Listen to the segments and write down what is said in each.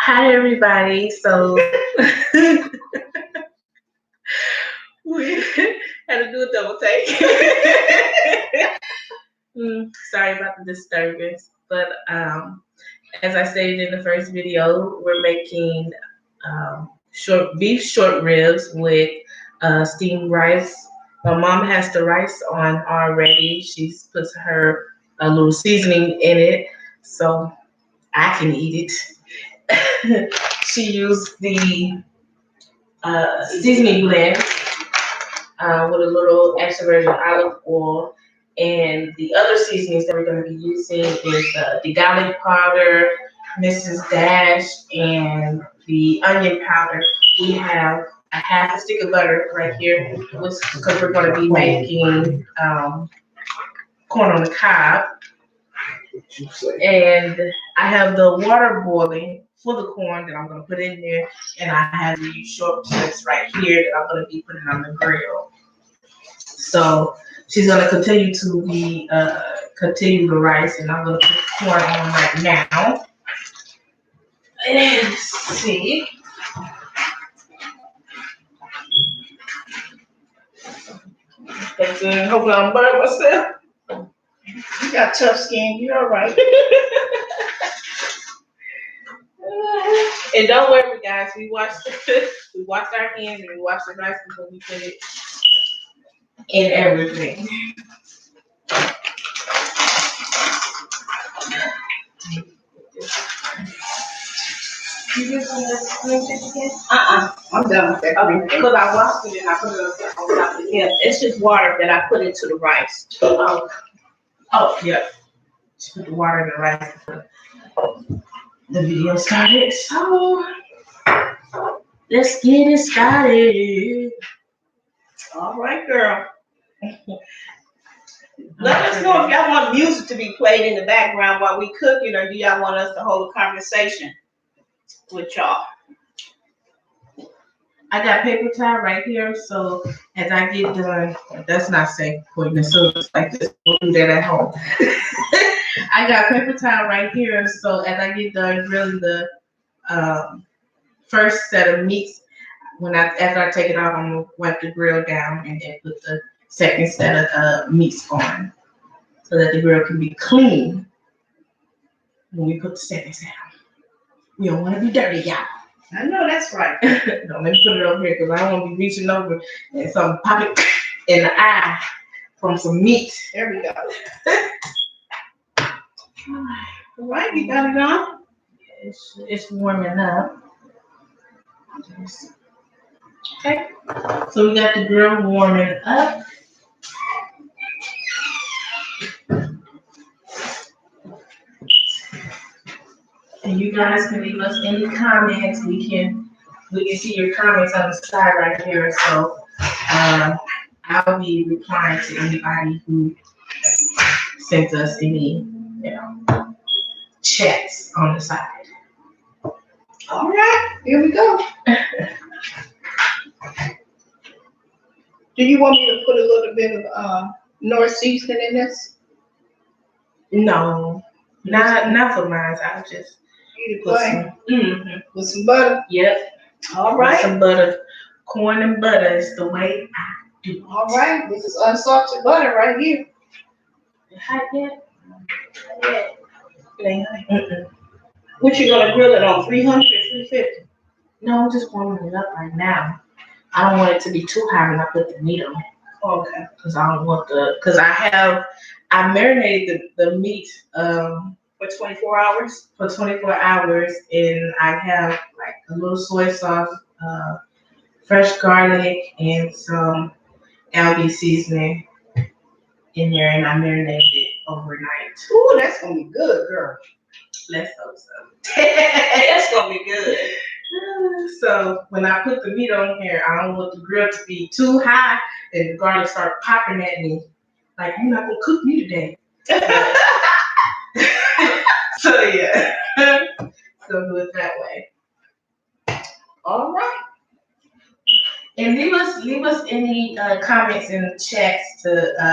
Hi everybody. So we had to do a double take. Sorry about the disturbance, but as I stated in the first video, we're making beef short ribs with steamed rice. My mom has the rice on already. She's puts her a little seasoning in it, so I can eat it. She used the seasoning blend with a little extra virgin olive oil. And the other seasonings that we're going to be using is the garlic powder, Mrs. Dash, and the onion powder. We have a half a stick of butter right here because we're going to be making corn on the cob. And I have the water boiling for the corn that I'm going to put in there, and I have these short chips right here that I'm going to be putting on the grill. So she's going to continue to be continue the rice, and I'm going to put the corn on right now. And let's see. Hopefully I'm burning myself. You got tough skin. You're all right. And don't worry, guys. We washed our hands and we washed the rice before we put it in everything. I'm done with that. Okay. Because I washed it and I put it on top of the hill. It's just water that I put into the rice. Oh, yeah. Just put the water in the rice before the video started. So let's get it started. All right, girl. Let us know if y'all want music to be played in the background while we cooking, or do y'all want us to hold a conversation with y'all? I got paper towel right here, so as I get done, that's not safe for you. So it's like this, we'll do that at home. I got paper towel right here, so as I get done grilling the first set of meats, after I take it off, I'm gonna wipe the grill down and then put the second set of meats on, so that the grill can be clean when we put the seconds down. We don't want to be dirty, y'all. I know that's right. No, let me put it over here because I don't want to be reaching over and something popping in the eye from some meat. There we go. All right, you got it on? It's warming up. Okay, so we got the grill warming up. And you guys can leave us any comments. We can see your comments on the side right here. So I'll be replying to anybody who sends us any, chats on the side. All right, here we go. Do you want me to put a little bit of North seasoning in this? No, not for mine. I'll just put some with some butter. Yep. All right. With some butter, corn and butter is the way I do. All right, this is unsalted butter right here. Hot yet? What you gonna grill it on? 300 or 350? No, I'm just warming it up right now. I don't want it to be too hot when I put the meat on. Okay. Because I marinated the meat for 24 hours. For 24 hours, and I have like a little soy sauce, fresh garlic, and some algae seasoning in there, and I marinated it overnight. Ooh, that's gonna be good, girl. Let's hope so. That's gonna be good. So when I put the meat on here, I don't want the grill to be too high and the garlic start popping at me. Like, you're not gonna cook me today. So yeah. So do it that way. All right. And leave us any comments in the chats to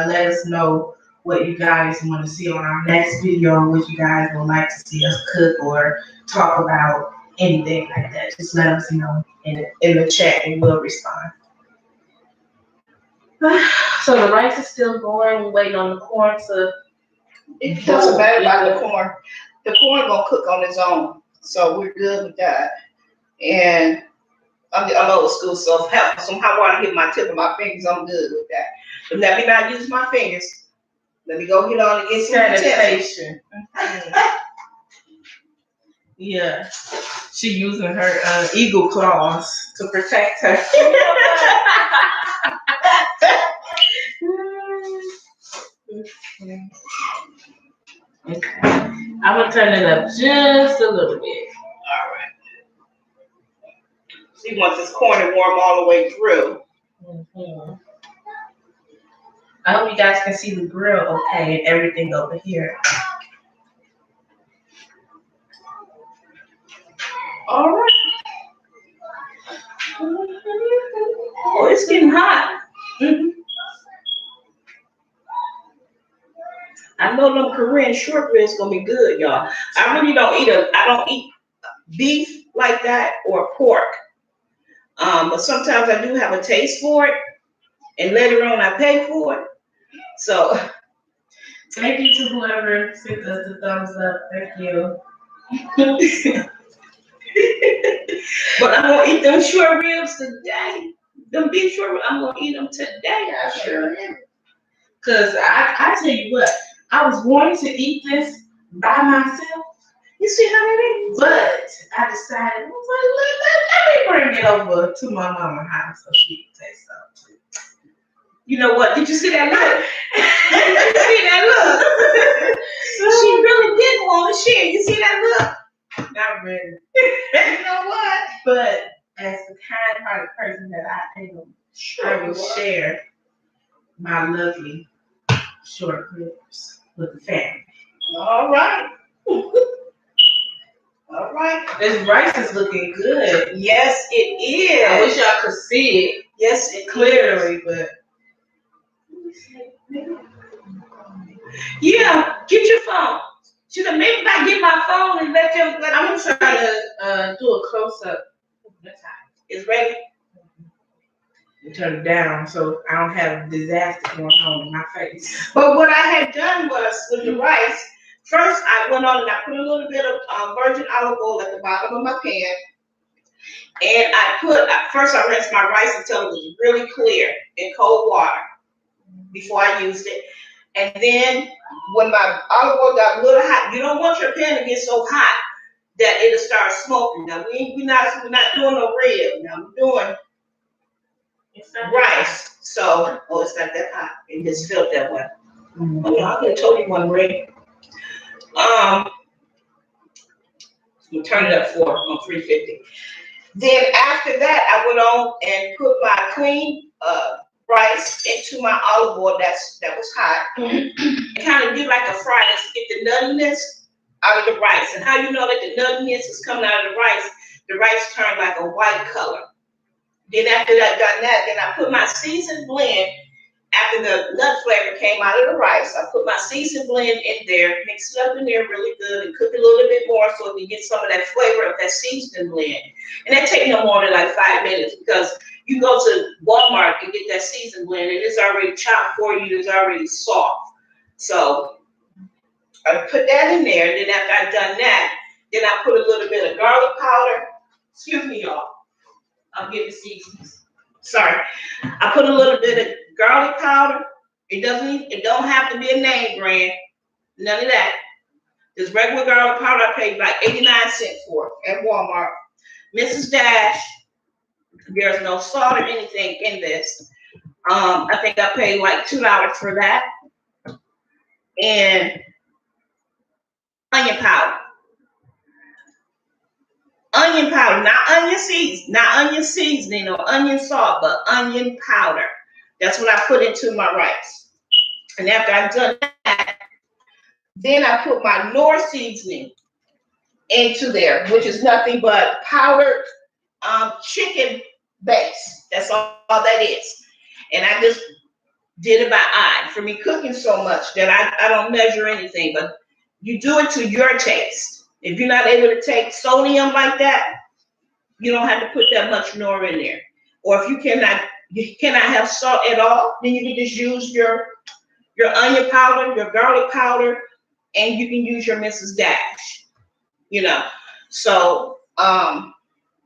let us know what you guys want to see on our next video, what you guys would like to see us cook or talk about. anything like that, just let us know in the chat and we'll respond. So the rice is still going. We're waiting on the corn to. It doesn't matter about the corn. The corn gonna cook on its own, so we're good with that. And I'm old school, so if some hot water hit my tip of my fingers, I'm good with that. But let me not use my fingers. Let me go get on and get some sanitation. Yeah, she using her eagle claws to protect her. Okay. I'm gonna turn it up just a little bit. All right. She wants this corn to warm all the way through. Mm-hmm. I hope you guys can see the grill okay and everything over here. All right. Oh, it's getting hot. Mm-hmm. I know them Korean short ribs gonna be good, y'all. I really don't eat beef like that or pork. But sometimes I do have a taste for it, and later on I pay for it. So thank you to whoever sent us the thumbs up. Thank you. But I'm gonna eat them short ribs today. Them beef short ribs, I'm gonna eat them today. I sure am. Cause I tell you what, I was wanting to eat this by myself. You see how it is? But I decided, I was like, let me bring it over to my mama's house so she can taste something. You know what? Did you see that look? Did you see that look? She really did want to share. You see that look? Not really. You know what? But as the kind-hearted person that I am, I will share my lovely short ribs with the family. All right. All right. This rice is looking good. Yes, it is. I wish y'all could see it. Yes, it clearly, but yeah, get your phone. She said, maybe if I get my phone and let them. I'm gonna try to do a close up. It's ready. And turn it down so I don't have disaster going on in my face. But what I had done was with the rice. First, I went on and I put a little bit of virgin olive oil at the bottom of my pan. And first I rinsed my rice until it was really clear in cold water before I used it. And then when my olive oil got a little hot, you don't want your pan to get so hot that it'll start smoking. Now we're not doing no rib. Now we're doing rice. So, it's not that hot. It just felt that way. Mm-hmm. Oh no, I could have told you one ring. We'll turn it up on 350. Then after that, I went on and put my clean rice into my olive oil that was hot. And kind of do like a fry to get the nuttiness out of the rice. And how you know that the nuttiness is coming out of the rice turned like a white color. Then after that, then I put my seasoned blend. After the nut flavor came out of the rice, I put my seasoned blend in there, mix it up in there really good, and cook it a little bit more so we get some of that flavor of that seasoned blend. And that takes no more than like 5 minutes because you go to Walmart and get that seasoned blend, and it's already chopped for you, it's already soft. So I put that in there, and then after I've done that, then I put a little bit of garlic powder. Excuse me, y'all. I'm getting seasons. Sorry. I put a little bit of garlic powder. It don't have to be a name brand. None of that. Just regular garlic powder I paid like 89 cents for at Walmart. Mrs. Dash. There's no salt or anything in this. I think I paid like $2 for that. And onion powder. Onion powder, not onion seasoning or onion salt, but onion powder. That's what I put into my rice. And after I've done that, then I put my Knorr seasoning into there, which is nothing but powdered chicken base. That's all that is. And I just did it by eye. For me cooking so much that I don't measure anything, but you do it to your taste. If you're not able to take sodium like that, you don't have to put that much nor in there. Or if you cannot have salt at all, then you can just use your onion powder, your garlic powder, and you can use your Mrs. Dash. You know, so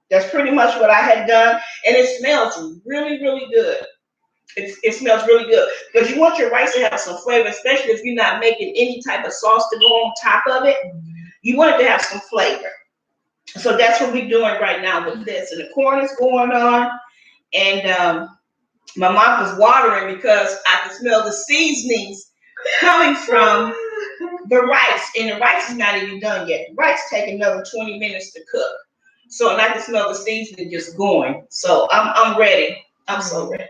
that's pretty much what I had done, and it smells really, really good. It smells really good because you want your rice to have some flavor, especially if you're not making any type of sauce to go on top of it. You want it to have some flavor. So that's what we're doing right now with this. And the corn is going on, and my mouth is watering because I can smell the seasonings coming from the rice, and the rice is not even done yet. The rice take another 20 minutes to cook. So, and I can smell the seasoning just going. So I'm ready. I'm so ready.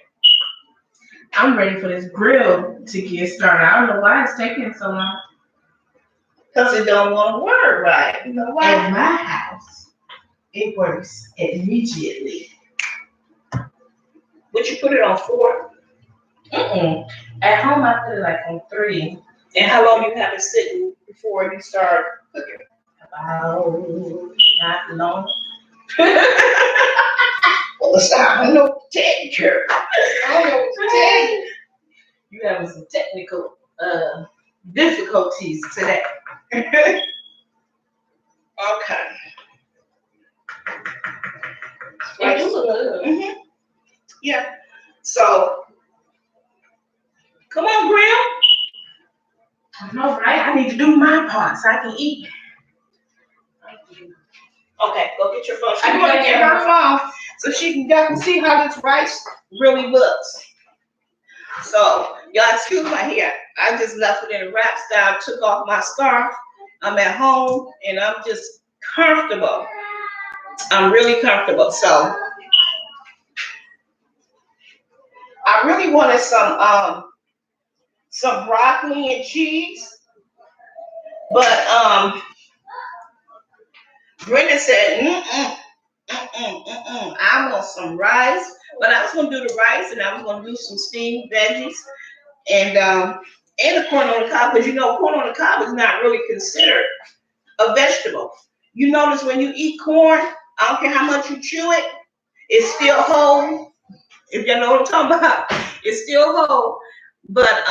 I'm ready for this grill to get started. I don't know why it's taking so long. Because it don't want to work right. You know why? At my house, it works immediately. Would you put it on 4? At home, I put it like on 3. And how long you have it sitting before you start cooking? About not long. Well, listen, I don't know what to tell you, girl. I don't know what to tell you. You having some technical difficulties today. Okay. It do look good. Mm-hmm. Yeah. So, come on, grill. I know, right? I need to do my part so I can eat. Okay, go get your phone. I'm going to get her phone so she can definitely see how this rice really looks. So, y'all excuse my hair. I just left it in a wrap style, took off my scarf. I'm at home and I'm just comfortable. I'm really comfortable. So, I really wanted some broccoli and cheese, but Brenda said, I want some rice, but I was gonna do the rice and I was gonna do some steamed veggies and the corn on the cob, because you know corn on the cob is not really considered a vegetable. You notice when you eat corn, I don't care how much you chew it, it's still whole. If you know what I'm talking about, it's still whole. But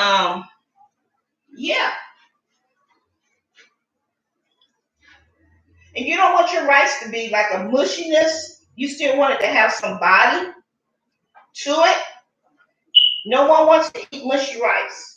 yeah. And you don't want your rice to be like a mushiness. You still want it to have some body to it. No one wants to eat mushy rice.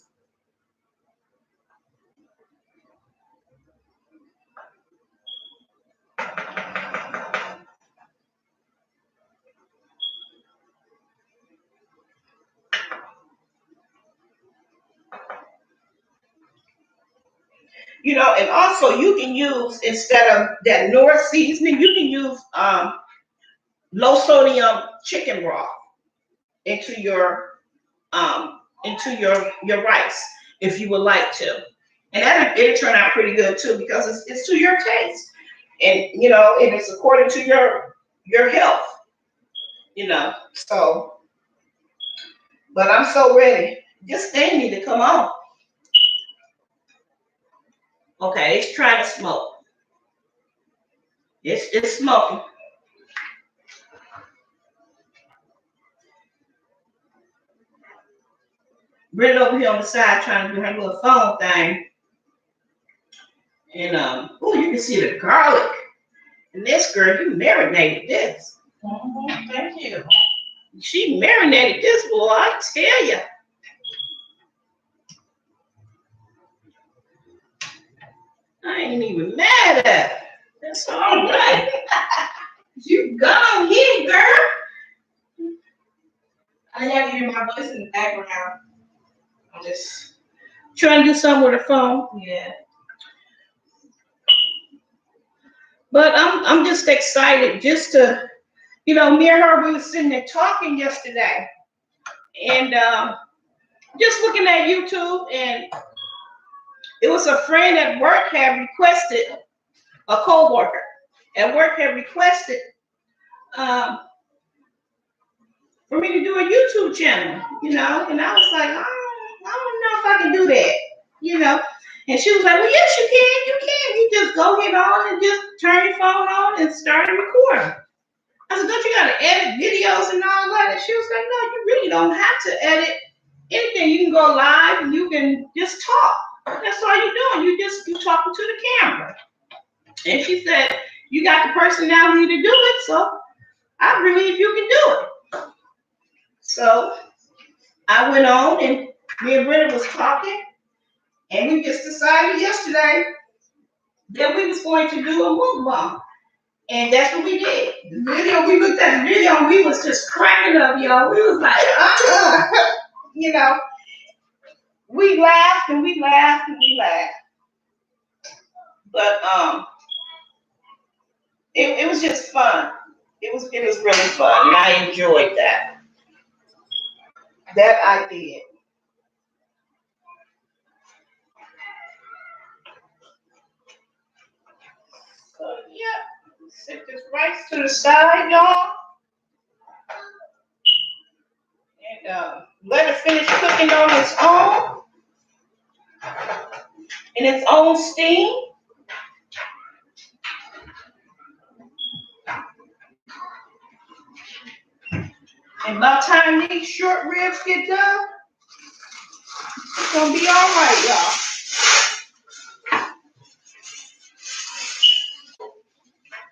You know, and also you can use, instead of that Nor seasoning, you can use low sodium chicken broth into your rice if you would like to, and that it'll turn out pretty good too because it's to your taste, and you know it is according to your health, you know. So, but I'm so ready. This thing need to come on. Okay, it's trying to smoke. It's smoking. Britt over here on the side trying to do her little phone thing. And oh, you can see the garlic. And this girl, you marinated this. Thank you. She marinated this, boy, I tell you. I ain't even mad at her. That's all right. You gone here, girl. I have to hear my voice in the background. I'm just trying to do something with the phone. Yeah. But I'm just excited just to, you know, me and her, we were sitting there talking yesterday. And just looking at YouTube, and it was a friend at work had requested, a co-worker at work had requested for me to do a YouTube channel, you know, and I was like, I don't know if I can do that, you know. And she was like, well, yes, you can. You can. You just go get on and just turn your phone on and start a recording. I said, don't you got to edit videos and all that? And she was like, no, you really don't have to edit anything. You can go live and you can just talk. That's all you're doing. You talking to the camera. And she said, you got the personality to do it, so I believe you can do it. So I went on and me and Britta was talking, and we just decided yesterday that we was going to do a mukbang. And that's what we did. The video, we looked at the video and we was just cracking up, y'all. We was like, you know, we laughed and we laughed and we laughed. But it was just fun. It was really fun, and I enjoyed that. That I did. So yeah, set this rice to the side, y'all, and let it finish cooking on its own, in its own steam. And by the time these short ribs get done, it's gonna be all right, y'all.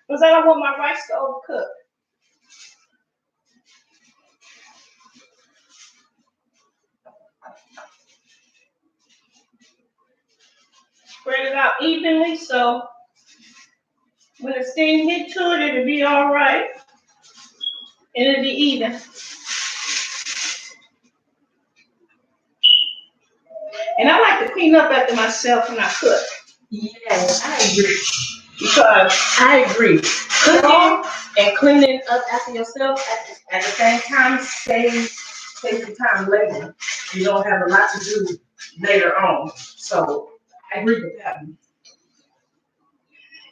Because I don't want my rice to overcook. Spread it out evenly so when the steam hit to it, it'll be all right. And it'll be even. And I like to clean up after myself when I cook. Yes, I agree. Because I agree. Cooking and cleaning up after yourself at the same time saves the time later. You don't have a lot to do later on. So I agree with that one.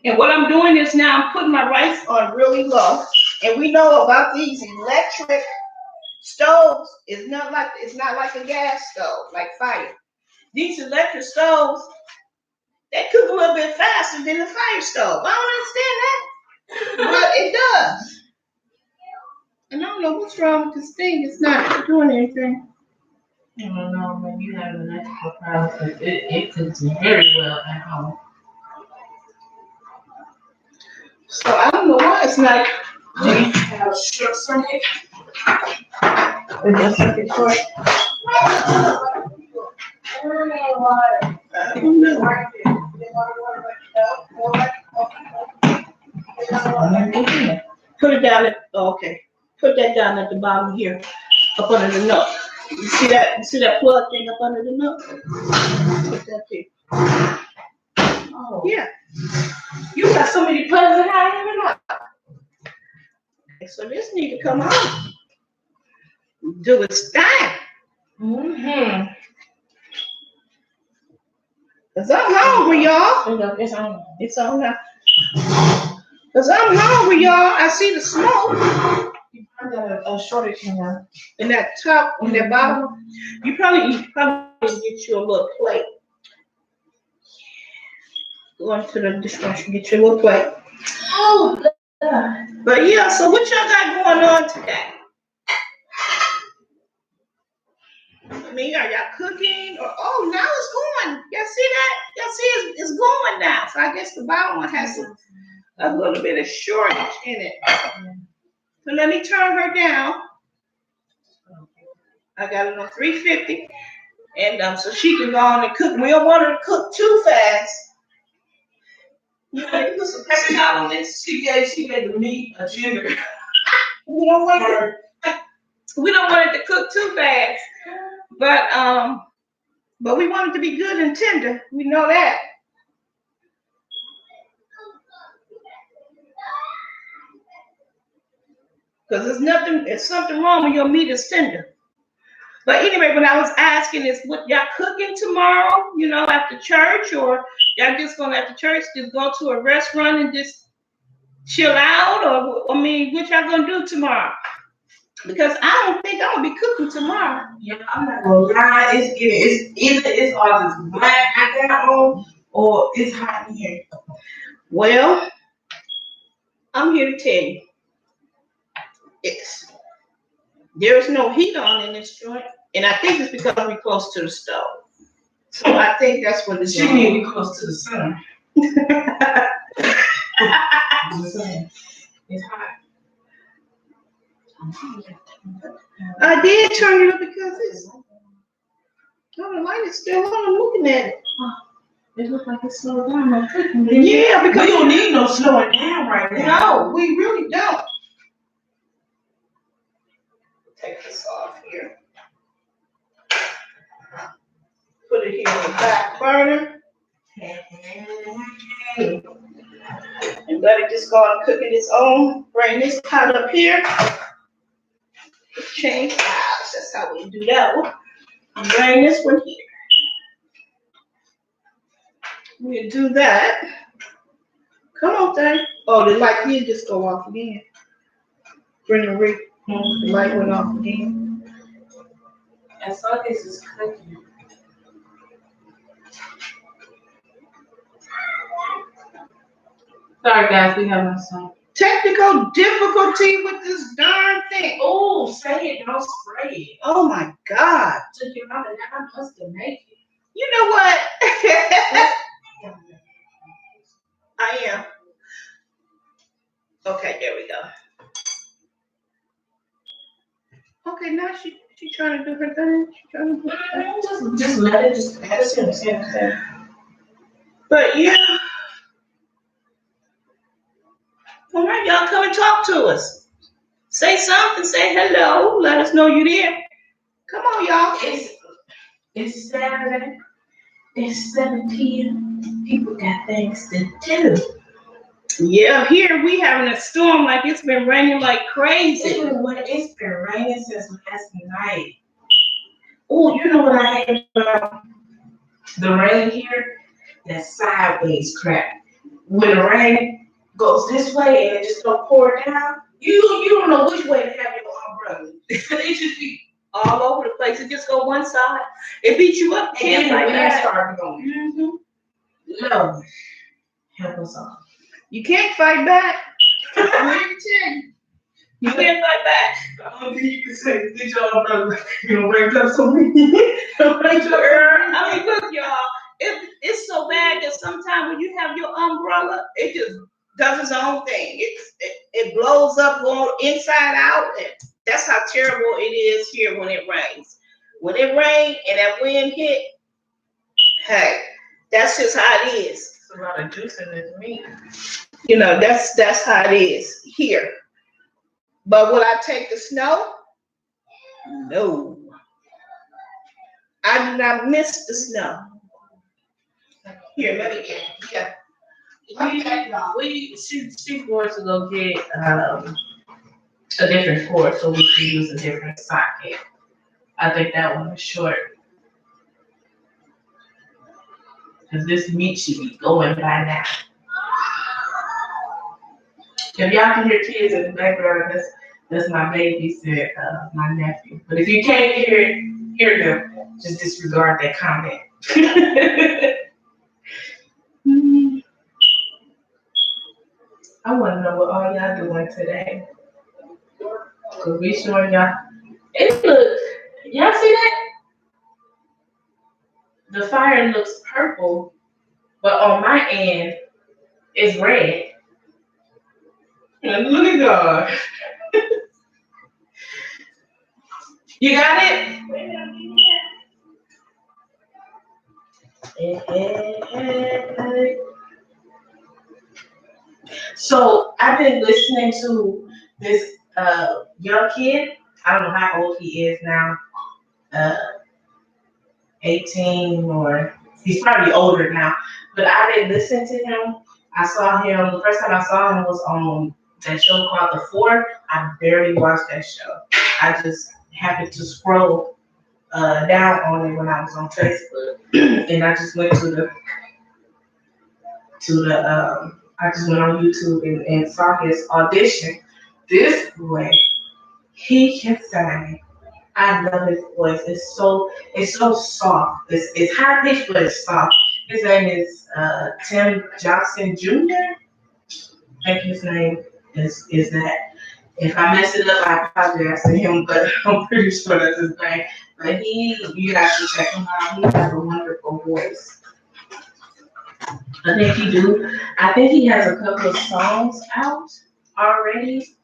and what I'm doing is now I'm putting my rice on really low. And we know about these electric stoves. It's not like a gas stove, like fire. These electric stoves, they cook a little bit faster than the fire stove. I don't understand that, but it does. And I don't know what's wrong with this thing. It's not doing anything. I don't know, when you have an electrical problem, it cooks very well at home. So I don't know why it's not. Do you have a short circuit? Is that circuit short? I don't know. Put it down at, oh, okay. Put that down at the bottom here, up under the nut. You see that? You see that plug thing up under the nut? Put that here. Oh. Yeah. You got so many plugs that I don't even know. Okay, so this need to come out. Do its thing. Mm-hmm. Cause I'm hungry, y'all. It's on. It's on now. Cause I'm hungry, y'all. I see the smoke. You probably got a shortage in there. In that top, in that bottom. You probably get you a little plate. Go into the dishwasher, get you a little plate. Oh, God. But yeah, so what y'all got going on today? I mean, are y'all cooking? Or, oh, now it's going. Y'all see that? Y'all see it's going now. So I guess the bottom one has a little bit of shortage in it. So let me turn her down. I got it on 350. And so she can go on and cook. We don't want her to cook too fast. You know, you put some pepper out on this. She gave the meat a ginger. We don't want it to cook too fast. But we want it to be good and tender. We know that. Because there's something wrong when your meat is tender. But anyway, when I was asking is what y'all cooking tomorrow, you know, after church, or y'all just gonna after church just go to a restaurant and just chill out, or I mean, what y'all gonna do tomorrow? Because I don't think I'm gonna be cooking tomorrow. Yeah, I'm not gonna lie. It's either it's all this black I got on or it's hot in here. Well, I'm here to tell you, it's there's no heat on in this joint, and I think it's because we're close to the stove. So I think that's what it's. She need to be close to the sun. Just saying, it's hot. I did turn it up because it's. Oh, the light is still on. I'm looking at it. It looks like it's slowed down. Yeah, because we don't need no slowing down right now. No, we really don't. Take this off here. Put it here on the back burner. And let it just go on cooking its own. Bring this pot up here. Change sides. That's how we do that one. And bring this one here. We'll do that. Come on, thing. Oh, the light did just go off again. Bring the rig. The light went off again. I saw this is cooking. Sorry guys, we having some technical difficulty with this darn thing. Oh, say it, don't spray it. Oh my God. Took you about an hour plus to make it. You know what? I am. Okay, there we go. Okay, now she trying to do her thing. She trying to do her thing. Just let it just let it sit. But yeah. All right, y'all come and talk to us. Say something, say hello, let us know you're there. Come on, y'all. It's Saturday. It's 7 p.m. People got things to do. Yeah, here we having a storm like it's been raining like crazy. It's been raining since last night. Oh, you know what I hate about the rain here? That sideways crap. When the rain goes this way and it just don't pour down, you don't know which way to have your umbrella. It just be all over the place. It just go one side. It beat you up. And like that start going. Lord, help us all. You can't fight back. I'm here to tell you. You can't fight back. I don't think you can say, did y'all umbrella? You know, rain up so many. I mean, look, y'all. It's so bad that sometimes when you have your umbrella, it just does its own thing. It blows up, going inside out. And that's how terrible it is here when it rains. When it rains and that wind hit, hey, that's just how it is. It's a lot of juice in this meat. You know, that's how it is here. But will I take the snow? No. I do not miss the snow. Here, let me get it. Yeah. She's going to go get a different cord so we can use a different socket. I think that one is short. Because this meat should be going by now. If y'all can hear kids in the background, that's my babies and my nephew. But if you can't hear them, just disregard that comment. I want to know what all y'all doing today. Cause we showing y'all. It looks. Y'all see that? The fire looks purple, but on my end, it's red. And look at God. You got it? So I've been listening to this young kid. I don't know how old he is now. 18 or he's probably older now. But I didn't listen to him. I saw him, the first time I saw him was on that show called The Four. I barely watched that show. I just happened to scroll down on it when I was on Facebook. And I just went I just went on YouTube and saw his audition. This boy, He can sing. I love his voice. It's so soft. It's high pitched, but it's soft. His name is Tim Johnson Jr. I think his name is that. If I mess it up, I apologize to him, but I'm pretty sure that's his name. But you guys should check him out. He has a wonderful voice. I think he do. I think he has a couple of songs out already.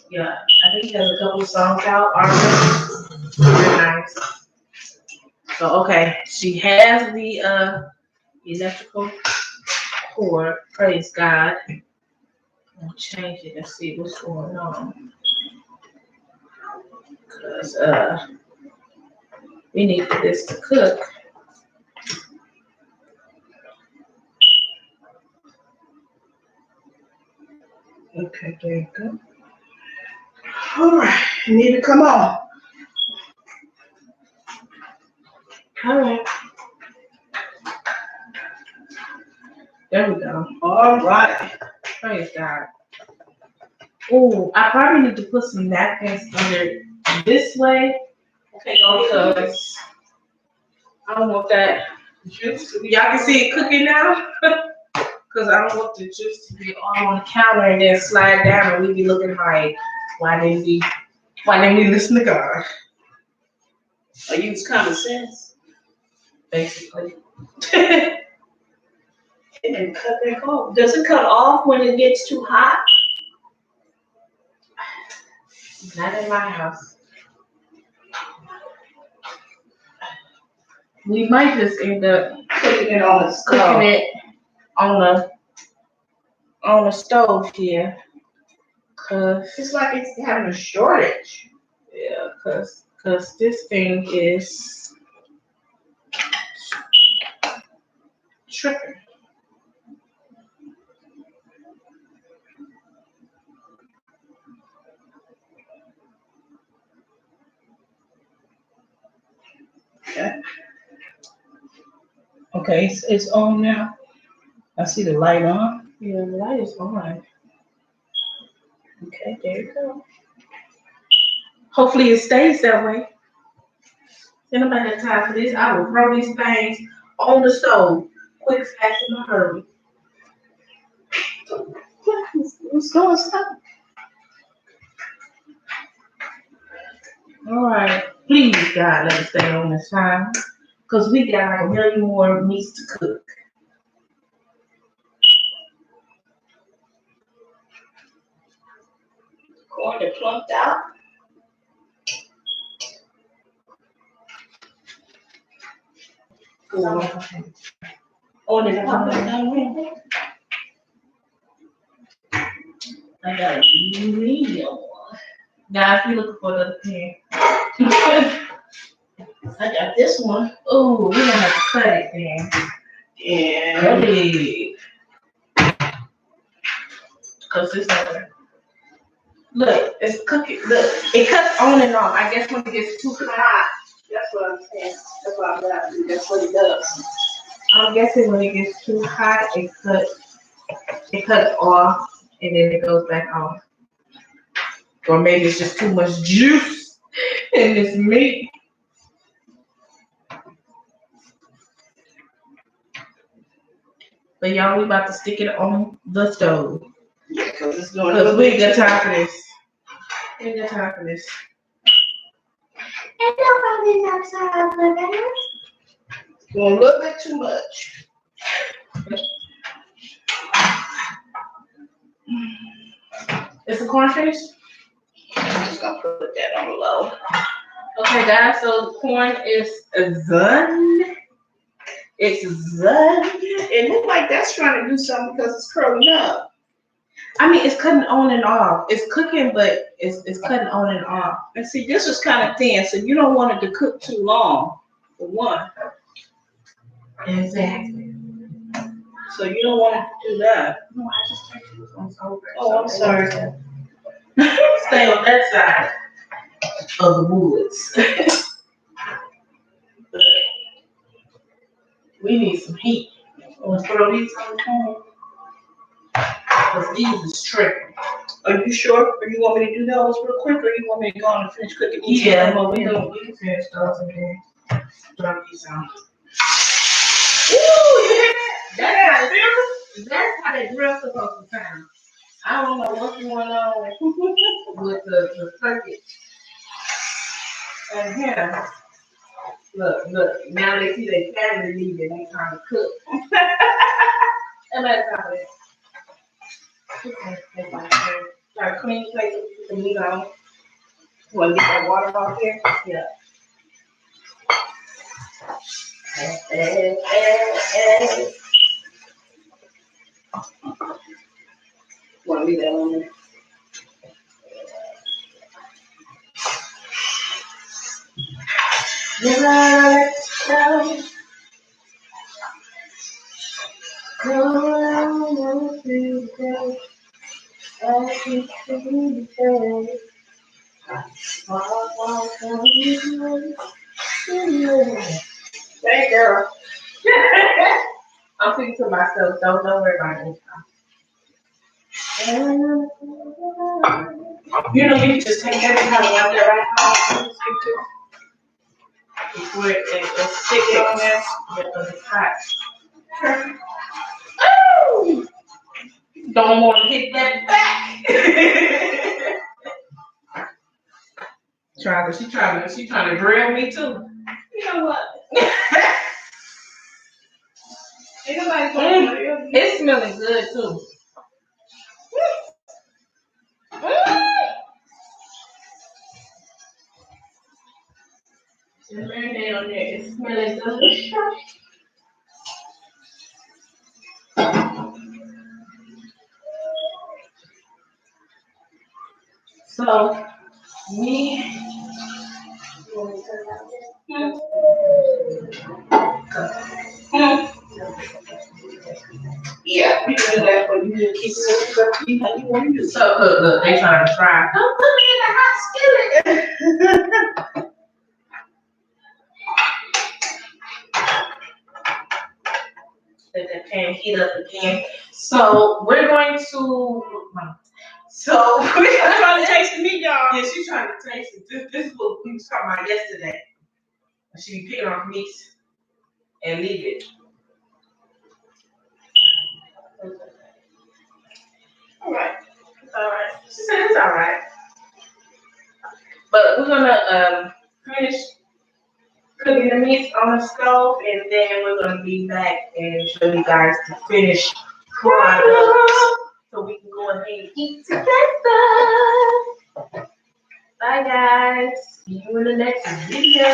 Yeah, I think he has a couple of songs out already. Very nice. So okay, she has the electrical cord. Praise God. I'll change it and see what's going on. Cause we need this to cook. Okay, there you go. All right, you need to come on. All right. There we go. All right. Praise God. Oh, I probably need to put some napkins under this way because I don't want that juice. Y'all can see it cooking now. Because I don't want the juice to be all on the counter and then slide down and we be looking like, why didn't we listen to God? Or use common sense. Basically. And then cut back off. Does it cut off when it gets too hot? Not in my house. We might just end up Cooking it on the stove. cooking it on the stove here. Cause It's like it's having a shortage. yeah, cause this thing is tripping. Okay, it's on now. I see the light on. Yeah, the light is on. Okay, there you go. Hopefully it stays that way. Ain't nobody got time for this. I will throw these things on the stove, quick, fast, in a hurry. What's going on? All right, please God, let it stay on this time, cause we got like a million more meats to cook. Corn that plumped out. Oh, did it pop back down there? I got a medium one. Guys, we looking for another pan. I got this one. Oh, we're gonna have to cut it then. Yeah. Really? Cause this one. Look, it's cooking. Look, it cuts on and off. I guess when it gets too hot. That's what I'm saying. That's what I'm got. That's what it does. I'm guessing when it gets too hot, it cuts off and then it goes back on. Or maybe it's just too much juice in this meat. But y'all, we about to stick it on the stove. Yeah, because it's doing Because we ain't got time for this. We ain't got time for this. And nobody's outside for that. Doing a little bit too much. It's a cornfish? I'm just gonna put that on low. Okay, guys, so corn is done. It's done. It looks like that's trying to do something because it's curling up. I mean, it's cutting on and off. It's cooking, but it's cutting on and off. And see, this is kind of thin, so you don't want it to cook too long, for one. Exactly. So you don't want it to do that. No, I just checked this one's over. Oh, I'm sorry. Stay on that side of the woods. We need some heat. I'm gonna throw these on the corn. because these is tricky. Are you sure? Or you want me to do those real quick, or you want me to go on and finish cooking these? Yeah, we can finish those and then drop these on. Ooh, you hear that? That's how the grill's supposed to sound. I don't know what's going on with the circuit. And here, look, now they see their family leaving, they trying to cook. And that's how it is. Got a clean plate to put the meat on. You want to get that water off here? Yeah. Want to leave that on there? Let's go. Go through the day. I keep through the day. Hey, girl. I'm thinking to myself, don't worry about it. You know, you can just take every time out there right now. Before it's stick it on there, because it's hot. Ooh! Don't want to hit that back. She trying to grill me too. You know what? Ain't nobody talking about it. It's smelling good too. The marinade on there is smelling delicious. So, me. Yeah, we can do that, but you need to keep it up to you how you want to do. So, look, they trying to fry. Don't put me in the hot skillet. Let that pan heat up again. So we're going to. So we're trying to taste the meat, y'all. Yeah, she's trying to taste it. This is what we was talking about yesterday. She be picking off meats and leave it. All right. She said it's all right. But we're gonna finish cooking the meats on the stove, and then we're gonna be back and show you guys the finished product, so we can go ahead and eat together. Bye guys. See you in the next video.